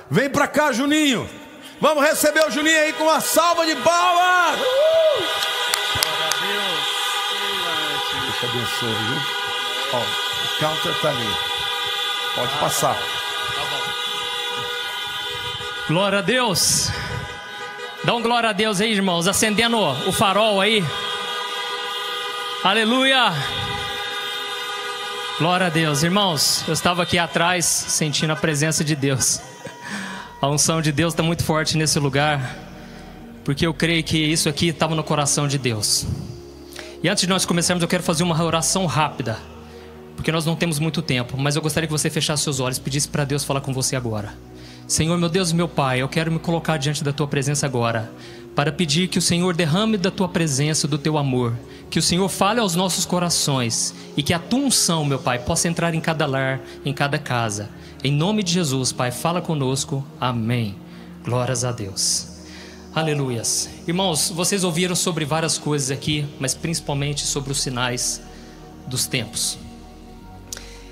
Vem pra cá, Juninho. Vamos receber o Juninho aí com uma salva de palmas. Deus te abençoe, viu? Ó, o counter tá ali. Pode passar. Tá bom. Glória a Deus. Dá um glória a Deus aí, irmãos. Acendendo o farol aí. Aleluia. Glória a Deus. Irmãos, eu estava aqui atrás sentindo a presença de Deus. A unção de Deus está muito forte nesse lugar, porque eu creio que isso aqui estava no coração de Deus. E antes de nós começarmos, eu quero fazer uma oração rápida, porque nós não temos muito tempo, mas eu gostaria que você fechasse seus olhos e pedisse para Deus falar com você agora. Senhor, meu Deus e meu Pai, eu quero me colocar diante da Tua presença agora, para pedir que o Senhor derrame da Tua presença, do Teu amor, que o Senhor fale aos nossos corações e que a Tua unção, meu Pai, possa entrar em cada lar, em cada casa. Em nome de Jesus, Pai, fala conosco. Amém. Glórias a Deus. Aleluias. Irmãos, vocês ouviram sobre várias coisas aqui, mas principalmente sobre os sinais dos tempos.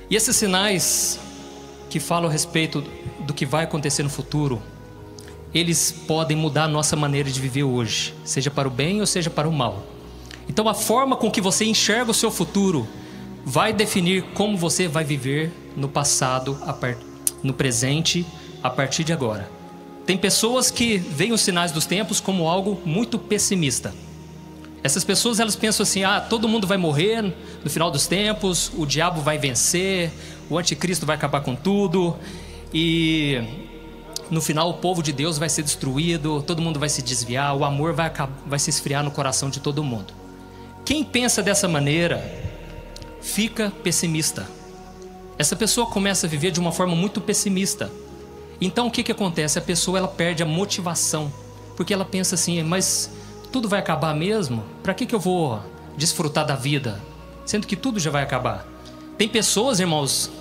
E esses sinais que falam a respeito do que vai acontecer no futuro, eles podem mudar a nossa maneira de viver hoje, seja para o bem ou seja para o mal. Então a forma com que você enxerga o seu futuro vai definir como você vai viver no passado, no presente, a partir de agora. Tem pessoas que veem os sinais dos tempos como algo muito pessimista. Essas pessoas, elas pensam assim: todo mundo vai morrer no final dos tempos, o diabo vai vencer, o anticristo vai acabar com tudo, e no final o povo de Deus vai ser destruído, todo mundo vai se desviar, o amor vai se esfriar no coração de todo mundo. Quem pensa dessa maneira fica pessimista. Essa pessoa começa a viver de uma forma muito pessimista. Então o que acontece? A pessoa, ela perde a motivação, porque ela pensa assim: mas tudo vai acabar mesmo? Para que eu vou desfrutar da vida, sendo que tudo já vai acabar? Tem pessoas, irmãos,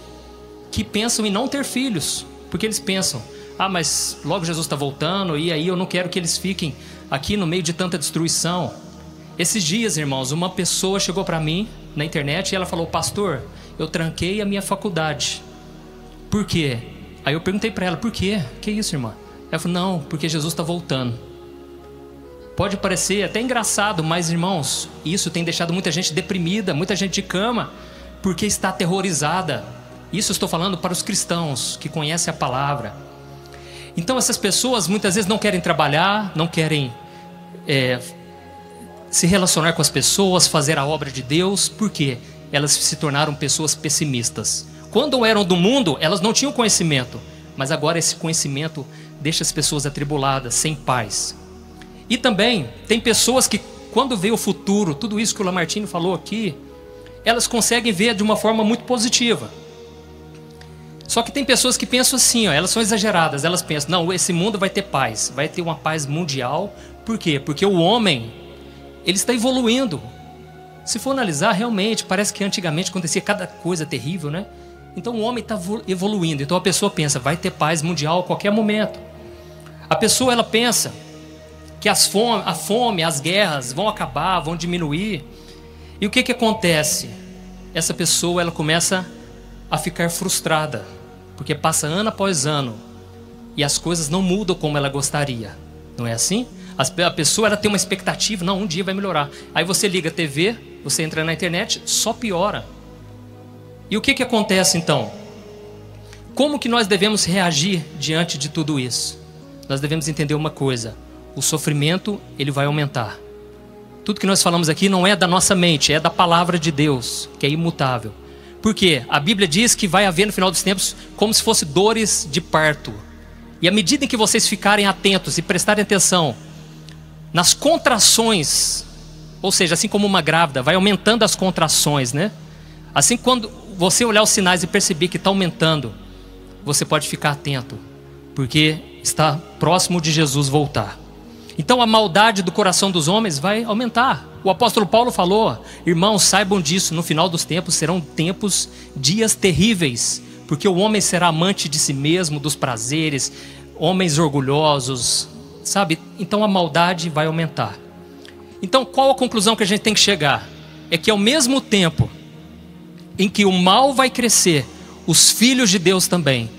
que pensam em não ter filhos, porque eles pensam: mas logo Jesus está voltando, e aí eu não quero que eles fiquem aqui no meio de tanta destruição. Esses dias, irmãos, uma pessoa chegou para mim na internet e ela falou: pastor, eu tranquei a minha faculdade. Por quê? Aí eu perguntei para ela: por quê? Que isso, irmã? Ela falou: não, porque Jesus está voltando. Pode parecer até engraçado, mas, irmãos, isso tem deixado muita gente deprimida, muita gente de cama, porque está aterrorizada. Isso eu estou falando para os cristãos que conhecem a palavra. Então essas pessoas muitas vezes não querem trabalhar, não querem se relacionar com as pessoas, fazer a obra de Deus. Por quê? Elas se tornaram pessoas pessimistas. Quando eram do mundo, elas não tinham conhecimento, mas agora esse conhecimento deixa as pessoas atribuladas, sem paz. E também tem pessoas que, quando vê o futuro, tudo isso que o Lamartine falou aqui, elas conseguem ver de uma forma muito positiva. Só que tem pessoas que pensam assim, elas são exageradas. Elas pensam: não, esse mundo vai ter paz, vai ter uma paz mundial. Por quê? Porque o homem, ele está evoluindo. Se for analisar, realmente, parece que antigamente acontecia cada coisa terrível, né? Então o homem está evoluindo. Então a pessoa pensa: vai ter paz mundial a qualquer momento. A pessoa, ela pensa que a fome, as guerras vão acabar, vão diminuir. E o que acontece? Essa pessoa, ela começa a ficar frustrada, porque passa ano após ano e as coisas não mudam como ela gostaria. Não é assim? A pessoa, ela tem uma expectativa: não, um dia vai melhorar. Aí você liga a TV, você entra na internet, só piora. E o que acontece então? Como que nós devemos reagir diante de tudo isso? Nós devemos entender uma coisa: o sofrimento, ele vai aumentar. Tudo que nós falamos aqui não é da nossa mente, é da palavra de Deus, que é imutável. Por quê? A Bíblia diz que vai haver no final dos tempos como se fosse dores de parto. E à medida em que vocês ficarem atentos e prestarem atenção nas contrações, ou seja, assim como uma grávida, vai aumentando as contrações, né? Assim, quando você olhar os sinais e perceber que está aumentando, você pode ficar atento, porque está próximo de Jesus voltar. Então a maldade do coração dos homens vai aumentar. O apóstolo Paulo falou: irmãos, saibam disso, no final dos tempos serão tempos, dias terríveis, porque o homem será amante de si mesmo, dos prazeres, homens orgulhosos, sabe? Então a maldade vai aumentar. Então qual a conclusão que a gente tem que chegar? É que ao mesmo tempo em que o mal vai crescer, os filhos de Deus também,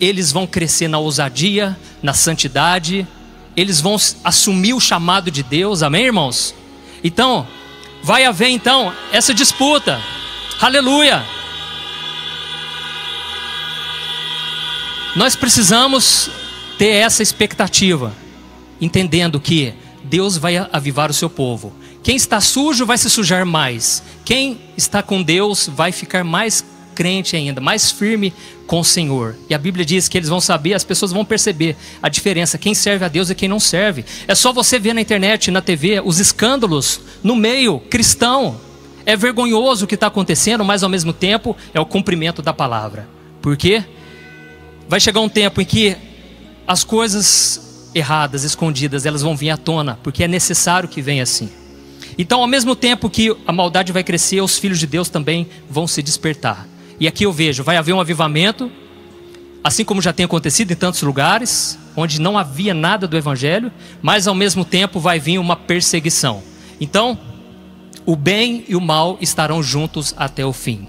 eles vão crescer na ousadia, na santidade, eles vão assumir o chamado de Deus, amém, irmãos? Então, vai haver então essa disputa, aleluia. Nós precisamos ter essa expectativa, entendendo que Deus vai avivar o seu povo. Quem está sujo vai se sujar mais, quem está com Deus vai ficar mais crente ainda, mais firme com o Senhor. E a Bíblia diz que eles vão saber, as pessoas vão perceber a diferença, quem serve a Deus e quem não serve. É só você ver na internet, na TV, os escândalos no meio cristão. É vergonhoso o que está acontecendo, mas ao mesmo tempo é o cumprimento da palavra. Por quê? Vai chegar um tempo em que as coisas erradas, escondidas, elas vão vir à tona, porque é necessário que venha assim. Então, ao mesmo tempo que a maldade vai crescer, os filhos de Deus também vão se despertar. E aqui eu vejo, vai haver um avivamento, assim como já tem acontecido em tantos lugares, onde não havia nada do Evangelho, mas ao mesmo tempo vai vir uma perseguição. Então, o bem e o mal estarão juntos até o fim.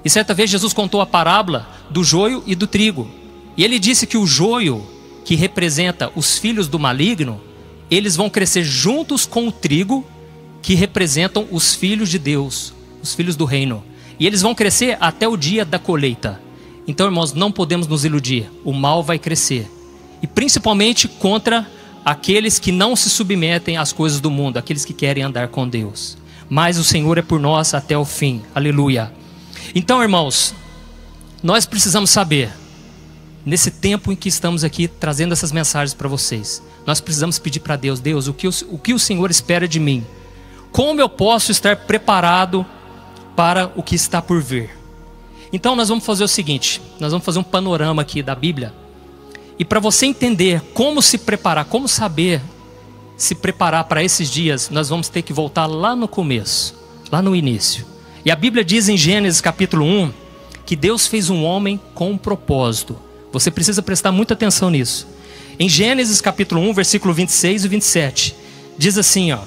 E certa vez Jesus contou a parábola do joio e do trigo. E ele disse que o joio, que representa os filhos do maligno, eles vão crescer juntos com o trigo, que representam os filhos de Deus, os filhos do reino. E eles vão crescer até o dia da colheita. Então, irmãos, não podemos nos iludir. O mal vai crescer. E principalmente contra aqueles que não se submetem às coisas do mundo, aqueles que querem andar com Deus. Mas o Senhor é por nós até o fim. Aleluia. Então, irmãos, nós precisamos saber, nesse tempo em que estamos aqui trazendo essas mensagens para vocês, nós precisamos pedir para Deus: Deus, o que o Senhor espera de mim? Como eu posso estar preparado para o que está por vir? Então nós vamos fazer o seguinte, nós vamos fazer um panorama aqui da Bíblia. E para você entender como se preparar, como saber se preparar para esses dias, nós vamos ter que voltar lá no começo, lá no início. E a Bíblia diz em Gênesis capítulo 1, que Deus fez um homem com um propósito. Você precisa prestar muita atenção nisso. Em Gênesis capítulo 1, versículo 26 e 27, diz assim, ó: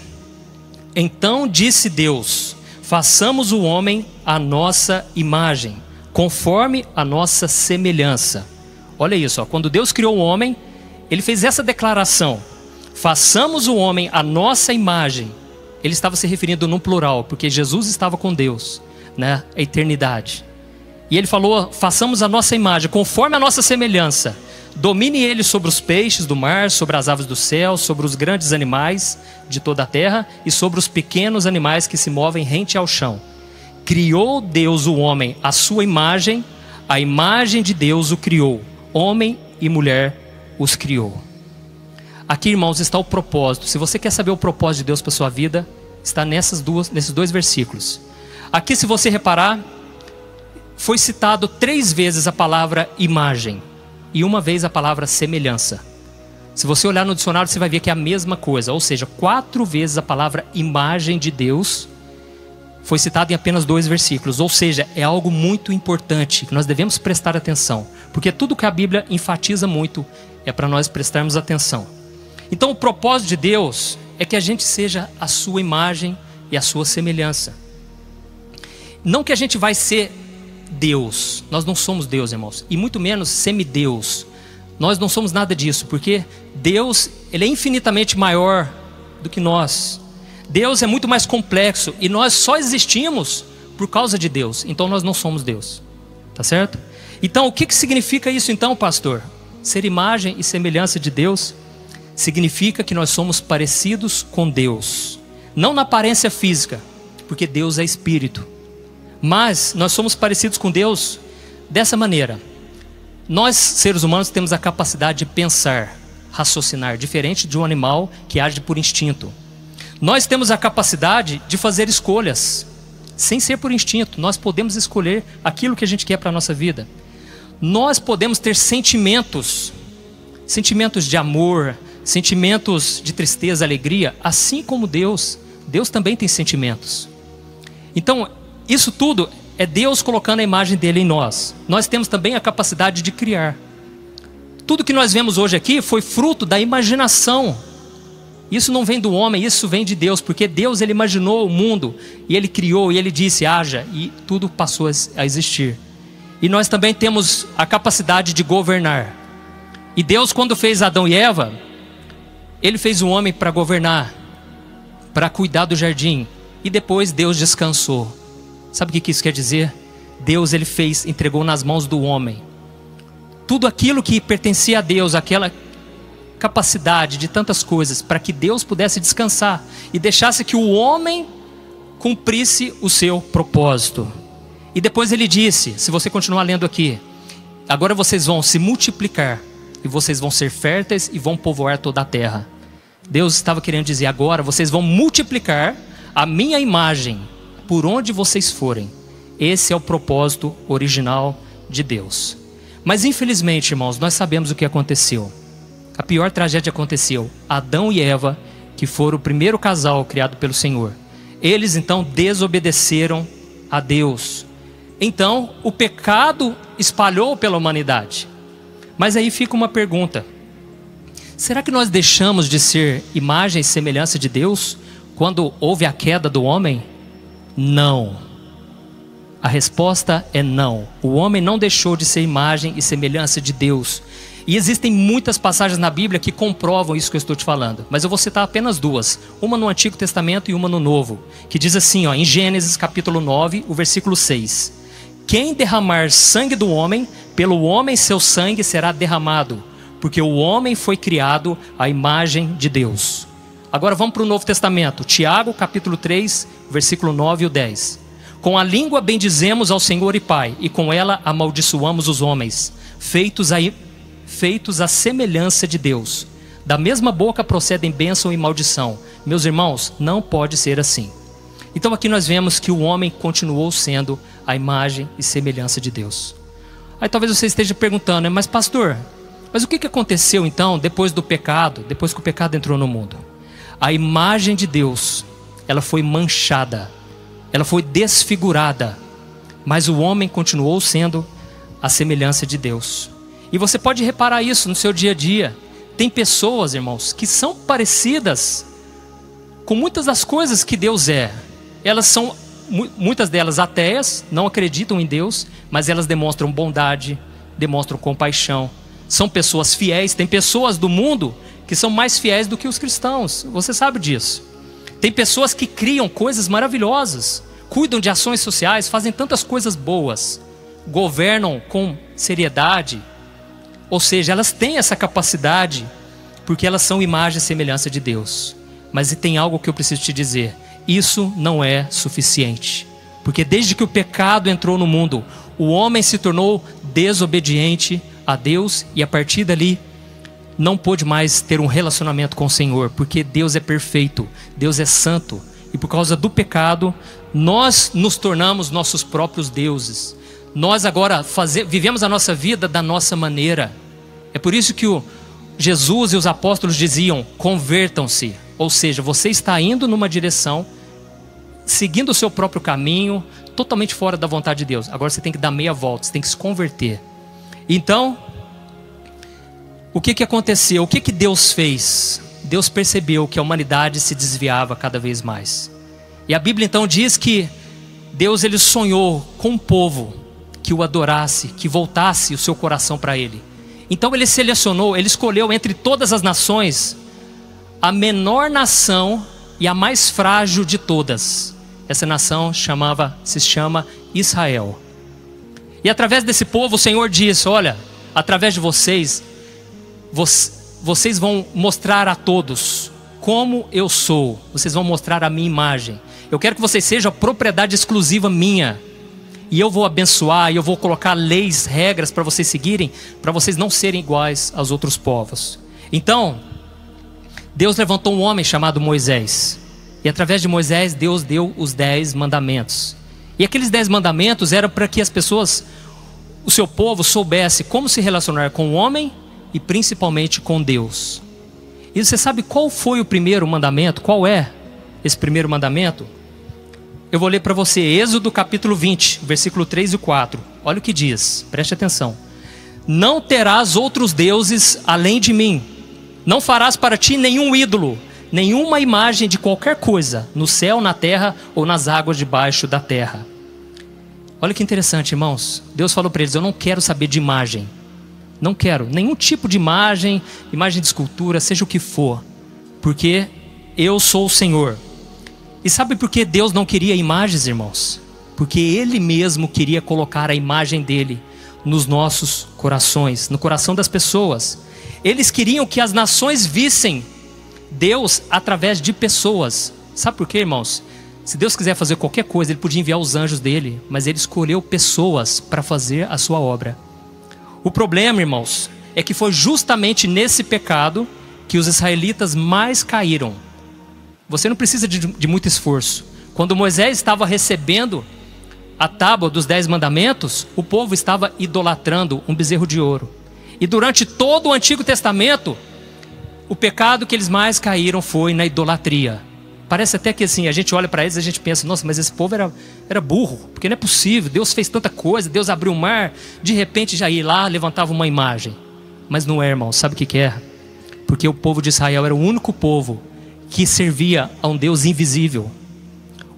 Então disse Deus: façamos o homem à nossa imagem, conforme a nossa semelhança. Olha isso, ó. Quando Deus criou o homem, Ele fez essa declaração: façamos o homem à nossa imagem. Ele estava se referindo no plural, porque Jesus estava com Deus, né? A eternidade. E Ele falou: façamos a nossa imagem, conforme a nossa semelhança. Domine Ele sobre os peixes do mar, sobre as aves do céu, sobre os grandes animais de toda a terra e sobre os pequenos animais que se movem rente ao chão. Criou Deus o homem à sua imagem, a imagem de Deus o criou, homem e mulher os criou. Aqui, irmãos, está o propósito. Se você quer saber o propósito de Deus para a sua vida, está nesses dois versículos. Aqui, se você reparar, foi citado 3 vezes a palavra imagem e 1 vez a palavra semelhança. Se você olhar no dicionário, você vai ver que é a mesma coisa. Ou seja, 4 vezes a palavra imagem de Deus foi citada em apenas 2 versículos. Ou seja, é algo muito importante que nós devemos prestar atenção, porque tudo que a Bíblia enfatiza muito é para nós prestarmos atenção. Então o propósito de Deus é que a gente seja a sua imagem e a sua semelhança. Não que a gente vai ser Deus, nós não somos Deus, irmãos, e muito menos semideus. Nós não somos nada disso, porque Deus, Ele é infinitamente maior do que nós. Deus é muito mais complexo e nós só existimos por causa de Deus. Então nós não somos Deus, tá certo? Então o que significa isso então, pastor? Ser imagem e semelhança de Deus significa que nós somos parecidos com Deus. Não na aparência física, porque Deus é espírito. Mas nós somos parecidos com Deus dessa maneira. Nós, seres humanos, temos a capacidade de pensar, raciocinar, diferente de um animal que age por instinto. Nós temos a capacidade de fazer escolhas, sem ser por instinto. Nós podemos escolher aquilo que a gente quer para a nossa vida. Nós podemos ter sentimentos, sentimentos de amor, sentimentos de tristeza, alegria, assim como Deus. Deus também tem sentimentos. Então, isso tudo é Deus colocando a imagem dele em nós. Nós temos também a capacidade de criar. Tudo que nós vemos hoje aqui foi fruto da imaginação. Isso não vem do homem, isso vem de Deus, porque Deus, Ele imaginou o mundo e Ele criou e Ele disse: haja, e tudo passou a existir. E nós também temos a capacidade de governar. E Deus, quando fez Adão e Eva, Ele fez o homem para governar, para cuidar do jardim. E depois Deus descansou. Sabe o que isso quer dizer? Deus, Ele fez, entregou nas mãos do homem tudo aquilo que pertencia a Deus, aquela capacidade de tantas coisas, para que Deus pudesse descansar e deixasse que o homem cumprisse o seu propósito. E depois Ele disse, se você continuar lendo aqui, agora vocês vão se multiplicar e vocês vão ser férteis e vão povoar toda a terra. Deus estava querendo dizer, agora vocês vão multiplicar a minha imagem por onde vocês forem. Esse é o propósito original de Deus. Mas infelizmente, irmãos, nós sabemos o que aconteceu. A pior tragédia aconteceu. Adão e Eva, que foram o primeiro casal criado pelo Senhor, eles então desobedeceram a Deus. Então o pecado espalhou pela humanidade. Mas aí fica uma pergunta: será que nós deixamos de ser imagem e semelhança de Deus quando houve a queda do homem? Não. A resposta é não. O homem não deixou de ser imagem e semelhança de Deus. E existem muitas passagens na Bíblia que comprovam isso que eu estou te falando. Mas eu vou citar apenas duas. Uma no Antigo Testamento e uma no Novo. Que diz assim, em Gênesis capítulo 9, o versículo 6. Quem derramar sangue do homem, pelo homem seu sangue será derramado. Porque o homem foi criado à imagem de Deus. Agora vamos para o Novo Testamento. Tiago capítulo 3, versículo 9 e o 10. Com a língua bendizemos ao Senhor e Pai, e com ela amaldiçoamos os homens, feitos à semelhança de Deus. Da mesma boca procedem bênção e maldição. Meus irmãos, não pode ser assim. Então aqui nós vemos que o homem continuou sendo a imagem e semelhança de Deus. Aí talvez você esteja perguntando, mas pastor, mas o que aconteceu então depois do pecado, depois que o pecado entrou no mundo? A imagem de Deus, ela foi manchada. Ela foi desfigurada, mas o homem continuou sendo a semelhança de Deus. E você pode reparar isso no seu dia a dia. Tem pessoas, irmãos, que são parecidas com muitas das coisas que Deus é. Elas são, muitas delas ateias, não acreditam em Deus, mas elas demonstram bondade, demonstram compaixão. São pessoas fiéis. Tem pessoas do mundo que são mais fiéis do que os cristãos. Você sabe disso. Tem pessoas que criam coisas maravilhosas, cuidam de ações sociais, fazem tantas coisas boas, governam com seriedade. Ou seja, elas têm essa capacidade, porque elas são imagem e semelhança de Deus. Mas tem algo que eu preciso te dizer: isso não é suficiente. Porque desde que o pecado entrou no mundo, o homem se tornou desobediente a Deus, e a partir dali não pôde mais ter um relacionamento com o Senhor, porque Deus é perfeito, Deus é santo, e por causa do pecado, nós nos tornamos nossos próprios deuses. Nós agora vivemos a nossa vida da nossa maneira. É por isso que Jesus e os apóstolos diziam, convertam-se. Ou seja, você está indo numa direção, seguindo o seu próprio caminho, totalmente fora da vontade de Deus. Agora você tem que dar meia volta, você tem que se converter. Então, o que aconteceu? O que Deus fez? Deus percebeu que a humanidade se desviava cada vez mais. E a Bíblia então diz que Deus, ele sonhou com um povo que o adorasse, que voltasse o seu coração para Ele. Então ele selecionou, ele escolheu entre todas as nações a menor nação e a mais frágil de todas. Essa nação se chama Israel. E através desse povo o Senhor disse, olha, através de vocês vão mostrar a todos como eu sou. Vocês vão mostrar a minha imagem. Eu quero que vocês sejam propriedade exclusiva minha. E eu vou abençoar, e eu vou colocar leis, regras para vocês seguirem, para vocês não serem iguais aos outros povos. Então, Deus levantou um homem chamado Moisés. E através de Moisés, Deus deu os 10 mandamentos. E aqueles 10 mandamentos eram para que as pessoas, o seu povo, soubesse como se relacionar com o homem e principalmente com Deus. E você sabe qual foi o primeiro mandamento? Qual é esse primeiro mandamento? Eu vou ler para você, Êxodo capítulo 20, versículo 3 e 4. Olha o que diz, preste atenção. Não terás outros deuses além de mim. Não farás para ti nenhum ídolo, nenhuma imagem de qualquer coisa, no céu, na terra ou nas águas debaixo da terra. Olha que interessante, irmãos. Deus falou para eles: eu não quero saber de imagem. Não quero nenhum tipo de imagem, imagem de escultura, seja o que for. Porque eu sou o Senhor. E sabe por que Deus não queria imagens, irmãos? Porque Ele mesmo queria colocar a imagem dEle nos nossos corações, no coração das pessoas. Eles queriam que as nações vissem Deus através de pessoas. Sabe por quê, irmãos? Se Deus quiser fazer qualquer coisa, Ele podia enviar os anjos dEle, mas Ele escolheu pessoas para fazer a sua obra. O problema, irmãos, é que foi justamente nesse pecado que os israelitas mais caíram. Você não precisa de muito esforço. Quando Moisés estava recebendo a tábua dos 10 mandamentos, o povo estava idolatrando um bezerro de ouro. E durante todo o Antigo Testamento, o pecado que eles mais caíram foi na idolatria. Parece até que assim, a gente olha para eles e a gente pensa: nossa, mas esse povo era burro, porque não é possível, Deus fez tanta coisa, Deus abriu o mar, de repente já ia lá, levantava uma imagem. Mas não é, irmão, sabe o que é? Porque o povo de Israel era o único povo que servia a um Deus invisível.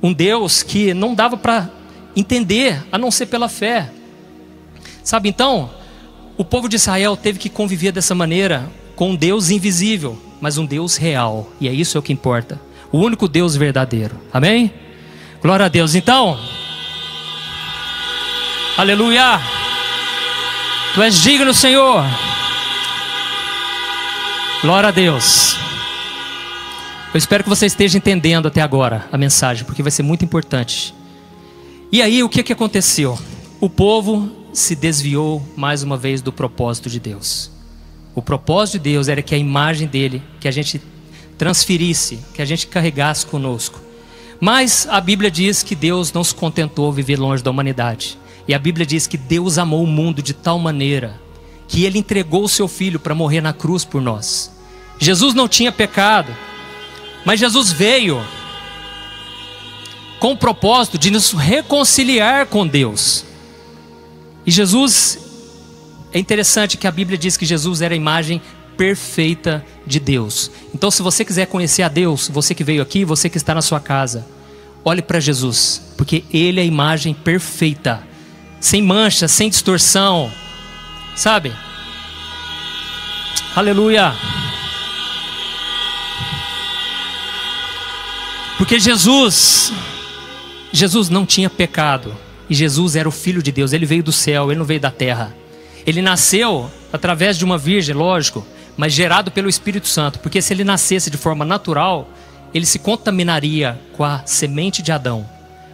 Um Deus que não dava para entender, a não ser pela fé. Sabe, então, o povo de Israel teve que conviver dessa maneira, com um Deus invisível, mas um Deus real. E é isso que importa. O único Deus verdadeiro. Amém? Glória a Deus. Então, aleluia. Tu és digno, Senhor. Glória a Deus. Eu espero que você esteja entendendo até agora a mensagem, porque vai ser muito importante. E aí, o que aconteceu? O povo se desviou mais uma vez do propósito de Deus. O propósito de Deus era que a imagem dele, que a gente transferisse, que a gente carregasse conosco. Mas a Bíblia diz que Deus não se contentou viver longe da humanidade. E a Bíblia diz que Deus amou o mundo de tal maneira que Ele entregou o seu Filho para morrer na cruz por nós. Jesus não tinha pecado, mas Jesus veio com o propósito de nos reconciliar com Deus. E Jesus, é interessante que a Bíblia diz que Jesus era a imagem perfeita de Deus. Então, se você quiser conhecer a Deus, você que veio aqui, você que está na sua casa, olhe para Jesus, porque Ele é a imagem perfeita, sem mancha, sem distorção, sabe? Aleluia. Porque Jesus não tinha pecado, e Jesus era o Filho de Deus. Ele veio do céu, Ele não veio da terra. Ele nasceu através de uma virgem, lógico, mas gerado pelo Espírito Santo. Porque se ele nascesse de forma natural, ele se contaminaria com a semente de Adão.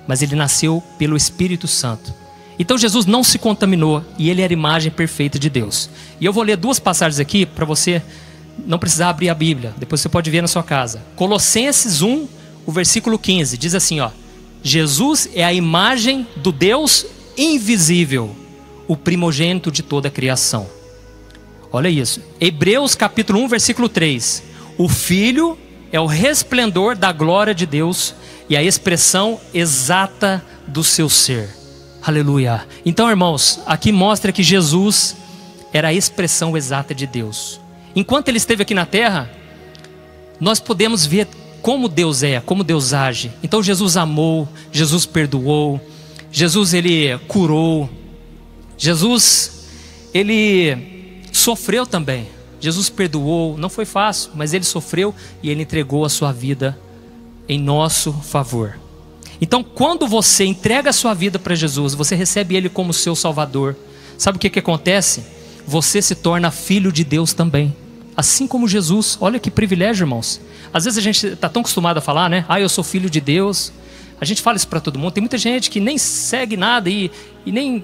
Mas ele nasceu pelo Espírito Santo. Então Jesus não se contaminou, e ele era a imagem perfeita de Deus. E eu vou ler 2 passagens aqui para você não precisar abrir a Bíblia. Depois você pode ver na sua casa. Colossenses 1, o versículo 15, diz assim, ó: Jesus é a imagem do Deus invisível, o primogênito de toda a criação. Olha isso. Hebreus capítulo 1, versículo 3. O Filho é o resplendor da glória de Deus e a expressão exata do seu ser. Aleluia. Então, irmãos, aqui mostra que Jesus era a expressão exata de Deus. Enquanto Ele esteve aqui na terra, nós podemos ver como Deus é, como Deus age. Então Jesus amou, Jesus perdoou, Jesus Ele curou, Jesus Ele sofreu também. Jesus perdoou, não foi fácil, mas Ele sofreu e Ele entregou a sua vida em nosso favor. Então, quando você entrega a sua vida para Jesus, você recebe Ele como seu Salvador. Sabe o que acontece? Você se torna filho de Deus também, assim como Jesus. Olha que privilégio, irmãos. Às vezes a gente está tão acostumado a falar, né? Eu sou filho de Deus. A gente fala isso para todo mundo. Tem muita gente que nem segue nada e nem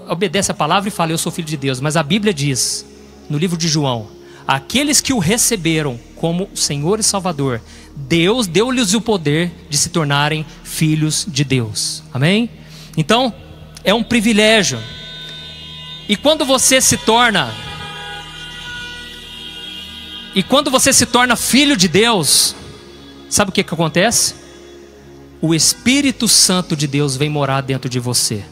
obedece a palavra e fala: eu sou filho de Deus. Mas a Bíblia diz, no livro de João: aqueles que o receberam como Senhor e Salvador, Deus deu-lhes o poder de se tornarem filhos de Deus. Amém? Então, é um privilégio. E quando você se torna filho de Deus, sabe o que acontece? O Espírito Santo de Deus vem morar dentro de você.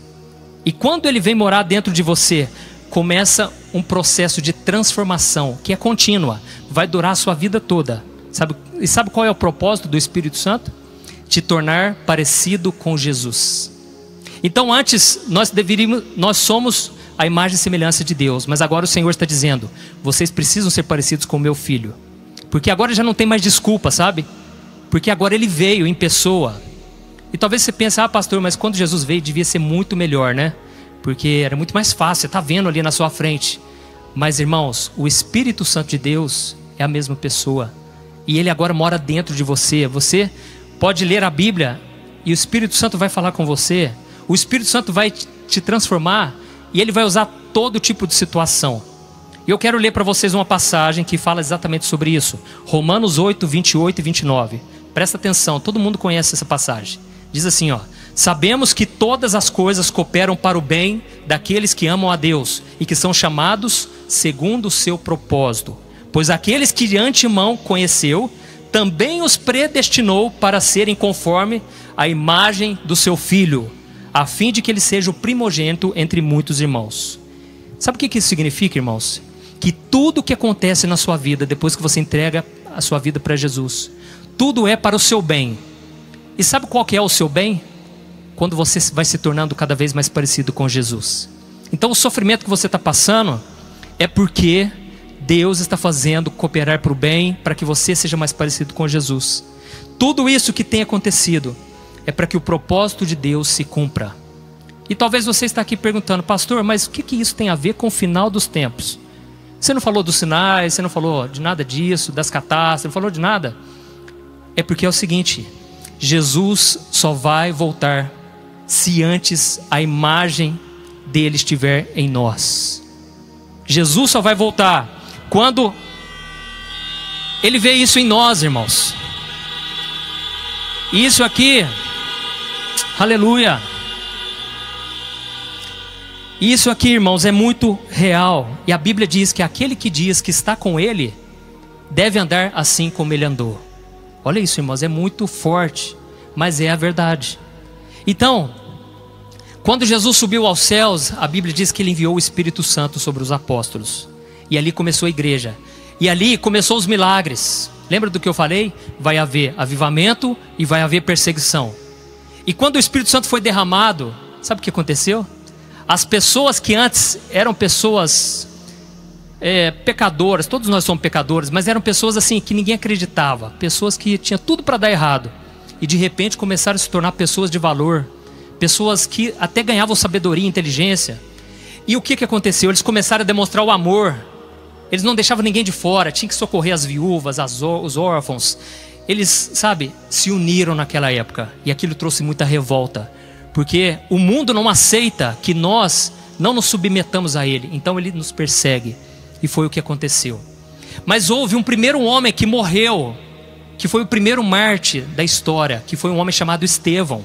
E quando ele vem morar dentro de você, começa um processo de transformação que é contínua, vai durar a sua vida toda. E sabe qual é o propósito do Espírito Santo? Te tornar parecido com Jesus. Então antes nós somos a imagem e semelhança de Deus, mas agora o Senhor está dizendo: vocês precisam ser parecidos com o meu filho, porque agora já não tem mais desculpa, sabe? Porque agora ele veio em pessoa. E talvez você pense: pastor, mas quando Jesus veio devia ser muito melhor, né? Porque era muito mais fácil, você está vendo ali na sua frente. Mas irmãos, o Espírito Santo de Deus é a mesma pessoa, e ele agora mora dentro de você. Você pode ler a Bíblia e o Espírito Santo vai falar com você. O Espírito Santo vai te transformar e ele vai usar todo tipo de situação. E eu quero ler para vocês uma passagem que fala exatamente sobre isso. Romanos 8, 28 e 29. Presta atenção, todo mundo conhece essa passagem. Diz assim, sabemos que todas as coisas cooperam para o bem daqueles que amam a Deus e que são chamados segundo o seu propósito. Pois aqueles que de antemão conheceu, também os predestinou para serem conforme a imagem do seu Filho, a fim de que ele seja o primogênito entre muitos irmãos. Sabe o que isso significa, irmãos? Que tudo o que acontece na sua vida, depois que você entrega a sua vida para Jesus, tudo é para o seu bem. E sabe qual que é o seu bem? Quando você vai se tornando cada vez mais parecido com Jesus. Então o sofrimento que você está passando é porque Deus está fazendo cooperar para o bem, para que você seja mais parecido com Jesus. Tudo isso que tem acontecido é para que o propósito de Deus se cumpra. E talvez você está aqui perguntando: pastor, mas o que isso tem a ver com o final dos tempos? Você não falou dos sinais, você não falou de nada disso, das catástrofes, não falou de nada. É porque é o seguinte: Jesus só vai voltar se antes a imagem dele estiver em nós. Jesus só vai voltar quando ele vê isso em nós, irmãos. E isso aqui, aleluia. Isso aqui, irmãos, é muito real. E a Bíblia diz que aquele que diz que está com ele deve andar assim como ele andou. Olha isso, irmãos, é muito forte, mas é a verdade. Então, quando Jesus subiu aos céus, a Bíblia diz que ele enviou o Espírito Santo sobre os apóstolos. E ali começou a igreja. E ali começou os milagres. Lembra do que eu falei? Vai haver avivamento e vai haver perseguição. E quando o Espírito Santo foi derramado, sabe o que aconteceu? As pessoas que antes eram pessoas pecadoras, todos nós somos pecadores, mas eram pessoas assim que ninguém acreditava, pessoas que tinham tudo para dar errado, e de repente começaram a se tornar pessoas de valor, pessoas que até ganhavam sabedoria e inteligência. E o que aconteceu? Eles começaram a demonstrar o amor. Eles não deixavam ninguém de fora, tinha que socorrer as viúvas, os órfãos. Eles, se uniram naquela época, e aquilo trouxe muita revolta, porque o mundo não aceita que nós não nos submetamos a ele, então ele nos persegue. E foi o que aconteceu. Mas houve um primeiro homem que morreu, que foi o primeiro mártir da história, que foi um homem chamado Estevão.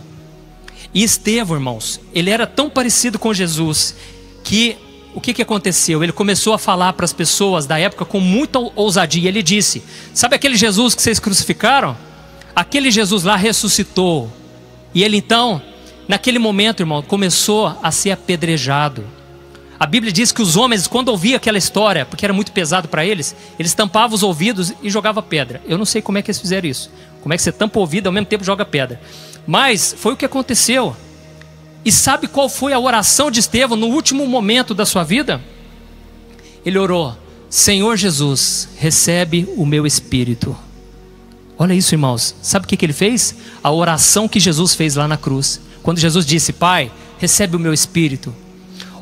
E Estevão, irmãos, ele era tão parecido com Jesus, que o que aconteceu? Ele começou a falar para as pessoas da época com muita ousadia. Ele disse: sabe aquele Jesus que vocês crucificaram? Aquele Jesus lá ressuscitou. E ele então, naquele momento, irmão, começou a ser apedrejado. A Bíblia diz que os homens, quando ouviam aquela história, porque era muito pesado para eles, eles tampavam os ouvidos e jogavam pedra. Eu não sei como é que eles fizeram isso. Como é que você tampa o ouvido e ao mesmo tempo joga pedra? Mas foi o que aconteceu. E sabe qual foi a oração de Estevão no último momento da sua vida? Ele orou: Senhor Jesus, recebe o meu espírito. Olha isso, irmãos. Sabe o que ele fez? A oração que Jesus fez lá na cruz. Quando Jesus disse: Pai, recebe o meu espírito.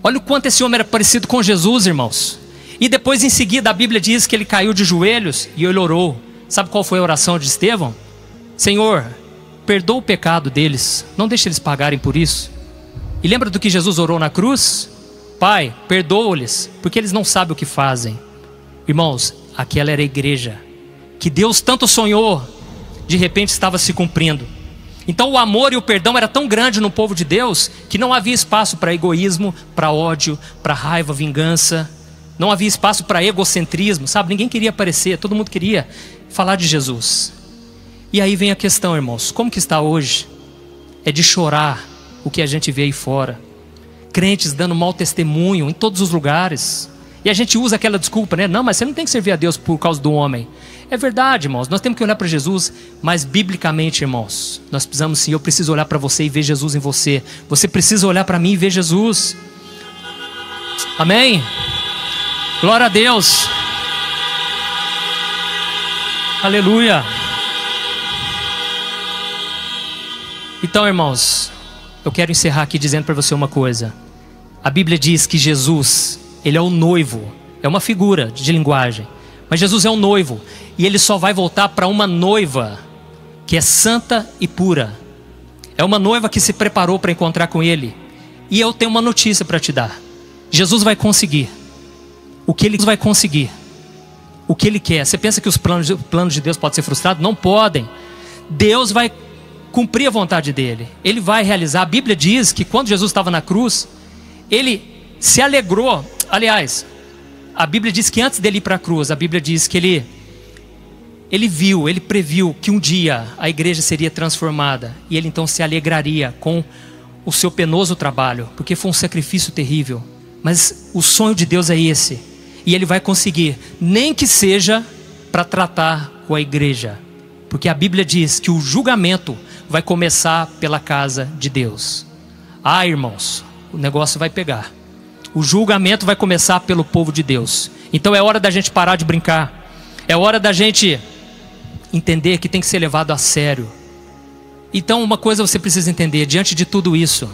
Olha o quanto esse homem era parecido com Jesus, irmãos. E depois, em seguida, a Bíblia diz que ele caiu de joelhos e ele orou. Sabe qual foi a oração de Estevão? Senhor, perdoa o pecado deles, não deixe eles pagarem por isso. E lembra do que Jesus orou na cruz? Pai, perdoa-lhes, porque eles não sabem o que fazem. Irmãos, aquela era a igreja que Deus tanto sonhou, de repente estava se cumprindo. Então o amor e o perdão era tão grande no povo de Deus, que não havia espaço para egoísmo, para ódio, para raiva, vingança. Não havia espaço para egocentrismo, ninguém queria aparecer, todo mundo queria falar de Jesus. E aí vem a questão, irmãos, como que está hoje? É de chorar o que a gente vê aí fora. Crentes dando mau testemunho em todos os lugares. E a gente usa aquela desculpa, né? Não, mas você não tem que servir a Deus por causa do homem. É verdade, irmãos. Nós temos que olhar para Jesus, mas biblicamente, irmãos, nós precisamos sim. Eu preciso olhar para você e ver Jesus em você. Você precisa olhar para mim e ver Jesus. Amém? Glória a Deus. Aleluia. Então, irmãos, eu quero encerrar aqui dizendo para você uma coisa. A Bíblia diz que Jesus, Ele é o noivo. É uma figura de linguagem. Mas Jesus é o noivo. E Ele só vai voltar para uma noiva que é santa e pura. É uma noiva que se preparou para encontrar com Ele. E eu tenho uma notícia para te dar. Jesus vai conseguir. O que Ele vai conseguir. O que Ele quer. Você pensa que os planos de Deus podem ser frustrados? Não podem. Deus vai cumprir a vontade dEle. Ele vai realizar. A Bíblia diz que quando Jesus estava na cruz, Ele se alegrou. Aliás, a Bíblia diz que antes dele ir para a cruz, a Bíblia diz que ele previu que um dia a igreja seria transformada. E ele então se alegraria com o seu penoso trabalho, porque foi um sacrifício terrível. Mas o sonho de Deus é esse. E Ele vai conseguir, nem que seja para tratar com a igreja. Porque a Bíblia diz que o julgamento vai começar pela casa de Deus. Ah, irmãos, o negócio vai pegar. O julgamento vai começar pelo povo de Deus. Então é hora da gente parar de brincar. É hora da gente entender que tem que ser levado a sério. Então uma coisa você precisa entender. Diante de tudo isso,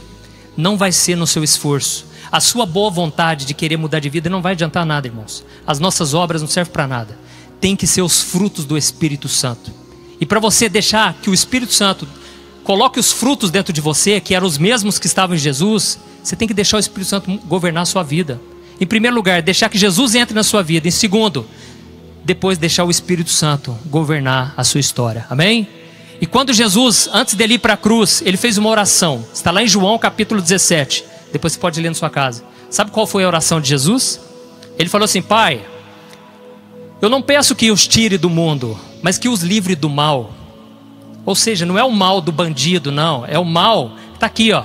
não vai ser no seu esforço. A sua boa vontade de querer mudar de vida não vai adiantar nada, irmãos. As nossas obras não servem para nada. Tem que ser os frutos do Espírito Santo. E para você deixar que o Espírito Santo coloque os frutos dentro de você, que eram os mesmos que estavam em Jesus, você tem que deixar o Espírito Santo governar a sua vida. Em primeiro lugar, deixar que Jesus entre na sua vida. Em segundo, depois deixar o Espírito Santo governar a sua história. Amém? E quando Jesus, antes dele ir para a cruz, ele fez uma oração. Está lá em João capítulo 17. Depois você pode ler na sua casa. Sabe qual foi a oração de Jesus? Ele falou assim: Pai, eu não peço que os tire do mundo, mas que os livre do mal. Ou seja, não é o mal do bandido, não. É o mal, está aqui, ó.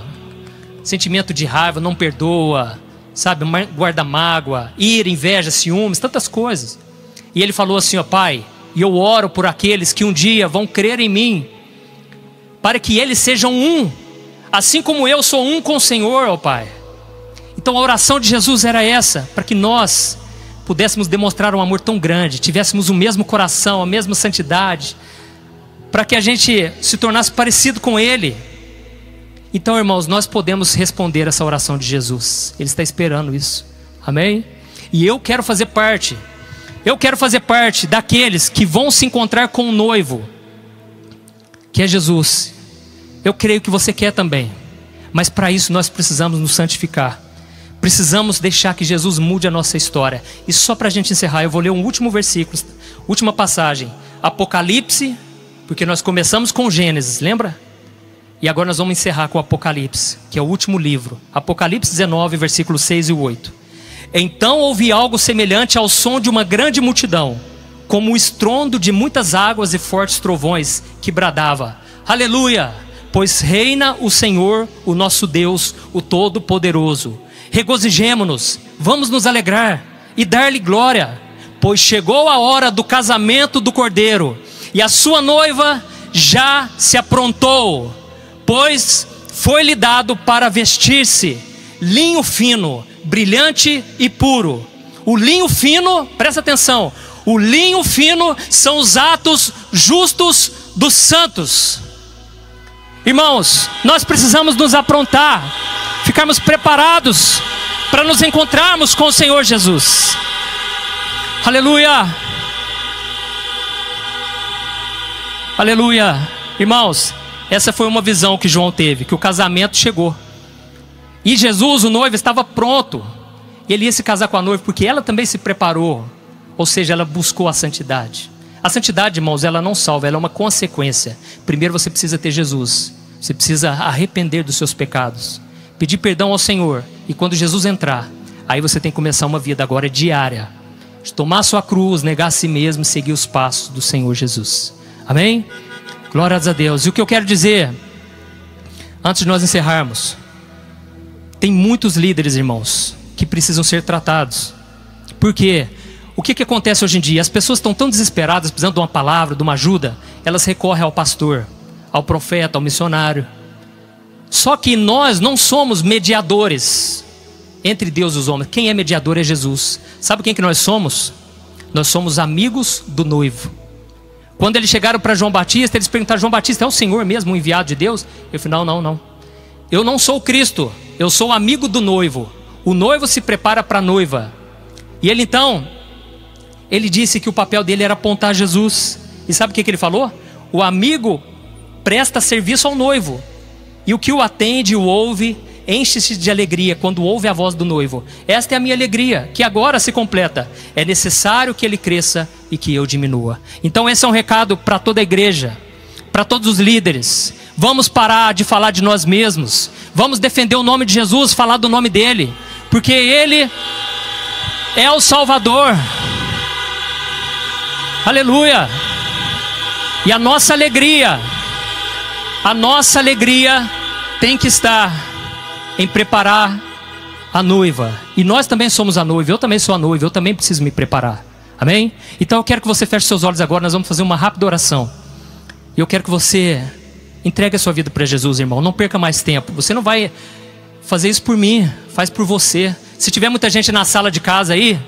Sentimento de raiva, não perdoa, sabe, guarda mágoa, ira, inveja, ciúmes, tantas coisas. E ele falou assim: ó Pai, e eu oro por aqueles que um dia vão crer em mim, para que eles sejam um, assim como eu sou um com o Senhor, ó Pai. Então a oração de Jesus era essa, para que nós pudéssemos demonstrar um amor tão grande, tivéssemos o mesmo coração, a mesma santidade, para que a gente se tornasse parecido com Ele. Então, irmãos, nós podemos responder essa oração de Jesus. Ele está esperando isso. Amém? E eu quero fazer parte. Eu quero fazer parte daqueles que vão se encontrar com o noivo, que é Jesus. Eu creio que você quer também. Mas para isso nós precisamos nos santificar. Precisamos deixar que Jesus mude a nossa história. E só para a gente encerrar, eu vou ler um último versículo, última passagem. Apocalipse, porque nós começamos com Gênesis, lembra? E agora nós vamos encerrar com Apocalipse, que é o último livro. Apocalipse 19, versículos 6 e 8. Então ouvi algo semelhante ao som de uma grande multidão, como o estrondo de muitas águas e fortes trovões, que bradava: Aleluia! Pois reina o Senhor, o nosso Deus, o Todo-Poderoso. Regozijemo-nos, vamos nos alegrar e dar-lhe glória, pois chegou a hora do casamento do Cordeiro, e a sua noiva já se aprontou, pois foi-lhe dado para vestir-se linho fino, brilhante e puro. O linho fino, presta atenção, o linho fino são os atos justos dos santos. Irmãos, nós precisamos nos aprontar, ficarmos preparados para nos encontrarmos com o Senhor Jesus. Aleluia! Aleluia! Irmãos, essa foi uma visão que João teve, que o casamento chegou. E Jesus, o noivo, estava pronto. Ele ia se casar com a noiva porque ela também se preparou. Ou seja, ela buscou a santidade. A santidade, irmãos, ela não salva, ela é uma consequência. Primeiro você precisa ter Jesus. Você precisa arrepender dos seus pecados, pedir perdão ao Senhor. E quando Jesus entrar, aí você tem que começar uma vida agora diária, de tomar a sua cruz, negar a si mesmo e seguir os passos do Senhor Jesus. Amém? Glórias a Deus. E o que eu quero dizer, antes de nós encerrarmos, tem muitos líderes, irmãos, que precisam ser tratados. Por quê? O que acontece hoje em dia? As pessoas estão tão desesperadas, precisando de uma palavra, de uma ajuda, elas recorrem ao pastor, ao profeta, ao missionário. Só que nós não somos mediadores entre Deus e os homens. Quem é mediador é Jesus. Sabe quem que nós somos? Nós somos amigos do noivo. Quando eles chegaram para João Batista, eles perguntaram: João Batista é o Senhor mesmo, o enviado de Deus? Eu falei: não. Eu não sou o Cristo, eu sou amigo do noivo. O noivo se prepara para a noiva. E ele então, ele disse que o papel dele era apontar Jesus. E sabe o que ele falou? O amigo presta serviço ao noivo. E o que o atende, o ouve, enche-se de alegria quando ouve a voz do noivo. Esta é a minha alegria, que agora se completa. É necessário que ele cresça e que eu diminua. Então esse é um recado para toda a igreja, para todos os líderes. Vamos parar de falar de nós mesmos. Vamos defender o nome de Jesus, falar do nome dele. Porque ele é o Salvador. Aleluia. E a nossa alegria tem que estar em preparar a noiva. E nós também somos a noiva, eu também sou a noiva, eu também preciso me preparar. Amém? Então eu quero que você feche seus olhos agora, nós vamos fazer uma rápida oração. E eu quero que você entregue a sua vida para Jesus, irmão. Não perca mais tempo. Você não vai fazer isso por mim, faz por você. Se tiver muita gente na sala de casa aí,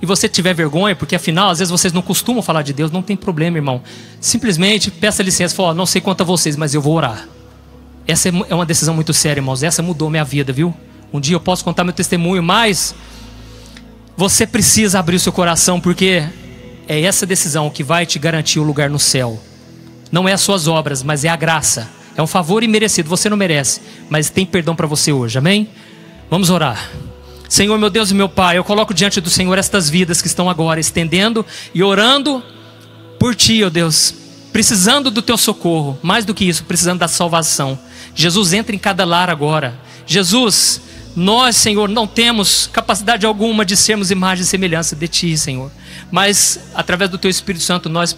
e você tiver vergonha, porque afinal, às vezes vocês não costumam falar de Deus, não tem problema, irmão. Simplesmente peça licença, fala: não sei quanto a vocês, mas eu vou orar. Essa é uma decisão muito séria, irmãos. Essa mudou minha vida, viu? Um dia eu posso contar meu testemunho, mas você precisa abrir o seu coração, porque é essa decisão que vai te garantir o lugar no céu. Não é as suas obras, mas é a graça. É um favor imerecido, você não merece, mas tem perdão para você hoje, amém? Vamos orar. Senhor, meu Deus e meu Pai, eu coloco diante do Senhor estas vidas que estão agora estendendo e orando por Ti, ó Deus, precisando do Teu socorro, mais do que isso, precisando da salvação. Jesus, entra em cada lar agora. Jesus, nós, Senhor, não temos capacidade alguma de sermos imagem e semelhança de Ti, Senhor, mas através do Teu Espírito Santo nós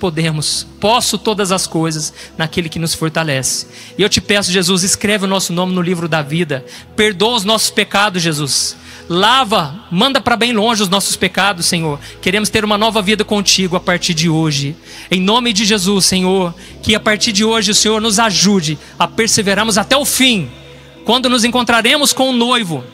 posso todas as coisas naquele que nos fortalece. E eu te peço, Jesus, escreve o nosso nome no livro da vida, perdoa os nossos pecados, Jesus. Lava, manda para bem longe os nossos pecados, Senhor. Queremos ter uma nova vida contigo a partir de hoje. Em nome de Jesus, Senhor, que a partir de hoje o Senhor nos ajude a perseverarmos até o fim. Quando nos encontraremos com o noivo,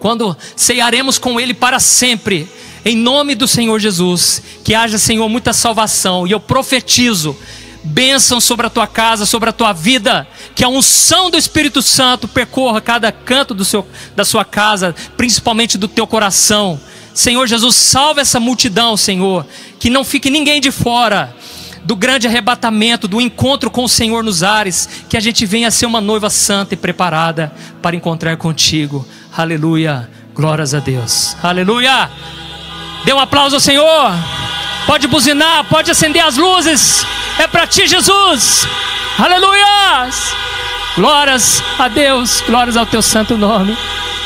quando cearemos com Ele para sempre. Em nome do Senhor Jesus, que haja, Senhor, muita salvação. E eu profetizo bênção sobre a tua casa, sobre a tua vida, que a unção do Espírito Santo percorra cada canto da sua casa, principalmente do teu coração. Senhor Jesus, salva essa multidão, Senhor, que não fique ninguém de fora do grande arrebatamento, do encontro com o Senhor nos ares, que a gente venha a ser uma noiva santa e preparada para encontrar contigo. Aleluia, glórias a Deus, aleluia. Dê um aplauso ao Senhor. Pode buzinar, pode acender as luzes. É para ti, Jesus. Aleluia. Glórias a Deus. Glórias ao teu santo nome.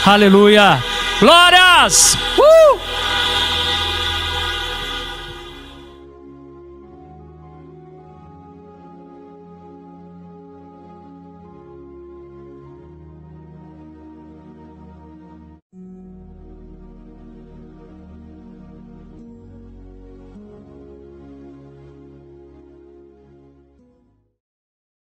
Aleluia. Glórias.